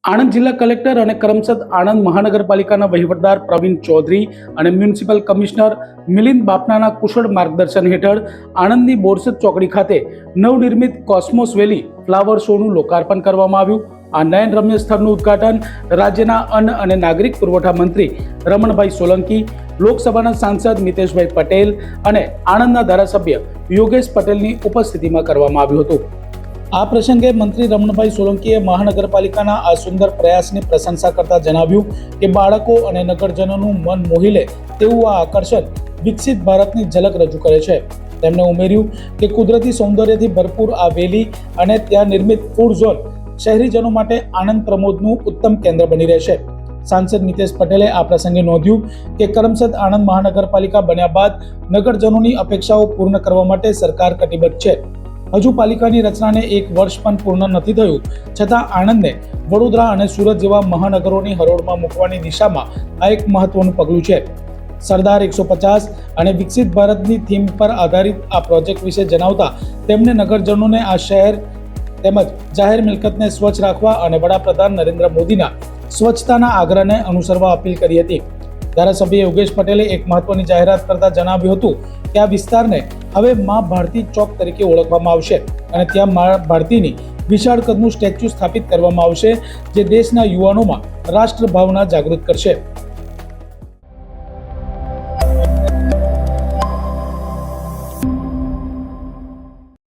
આણંદ જિલ્લા કલેક્ટર અને કરમસદ આણંદ મહાનગરપાલિકાના વહીવટદાર પ્રવીણ ચૌધરી અને મ્યુનિસિપલ કમિશનર મિલિંદ બાપનાના કુશળ માર્ગદર્શન હેઠળ આણંદની બોરસદ ચોકડી ખાતે નવનિર્મિત કોસ્મોસ વેલી ફ્લાવર શોનું લોકાર્પણ કરવામાં આવ્યું. આ નયનરમ્ય સ્થળનું ઉદ્ઘાટન રાજ્યના અન્ન અને નાગરિક પુરવઠા મંત્રી રમણભાઈ સોલંકી, લોકસભાના સાંસદ મિતેશભાઈ પટેલ અને આણંદના ધારાસભ્ય યોગેશ પટેલની ઉપસ્થિતિમાં કરવામાં આવ્યું હતું. આ પ્રસંગે મંત્રી રમણભાઈ સોલંકીએ મહાનગરપાલિકાના આ સુંદર પ્રયાસની પ્રશંસા કરતા જણાવ્યું કે બાળકો અને નગરજનોનું મન મોહી લે તેવું આ આકર્ષણ વિકસિત ભારતની ઝલક રજૂ કરે છે. તેમણે ઉમેર્યું કે કુદરતી સૌંદર્યથી ભરપૂર આ વેલી અને ત્યાં નિર્મિત ફૂડ ઝોન શહેરીજનો માટે આનંદ પ્રમોદનું ઉત્તમ કેન્દ્ર બની રહેશે. સાંસદ મિતેશ પટેલે આ પ્રસંગે નોંધ્યું કે કરમસદ આણંદ મહાનગરપાલિકા બન્યા બાદ નગરજનોની અપેક્ષાઓ પૂર્ણ કરવા માટે સરકાર કટિબદ્ધ છે. હજુ પાલિકાની રચનાને 1 વર્ષ પણ પૂર્ણ નથી થયું, છતાં આણંદને વડોદરા અને સુરત જેવા મહાનગરોની હરોળમાં મૂકવાની દિશામાં આ એક મહત્વનું પગલું છે. સરદાર 150 અને વિકસિત ભારતની થીમ પર આધારિત આ પ્રોજેક્ટ વિશે જણાવતા તેમણે નગરજનોને આ શહેર તેમજ જાહેર મિલકતને સ્વચ્છ રાખવા અને વડાપ્રધાન નરેન્દ્ર મોદીના સ્વચ્છતાના આગ્રહને અનુસરવા અપીલ કરી હતી. ધારાસભ્ય યોગેશ પટેલે એક મહત્વની જાહેરાત કરતા જણાવ્યું હતું કે આ વિસ્તારને હવે મા ભારતી ચોક તરીકે ઓળખવામાં આવશે અને ત્યાં મા ભારતીની વિશાળ કદનું સ્ટેચ્યુ સ્થાપિત કરવામાં આવશે, જે દેશના યુવાનોમાં રાષ્ટ્ર ભાવના જાગૃત કરશે.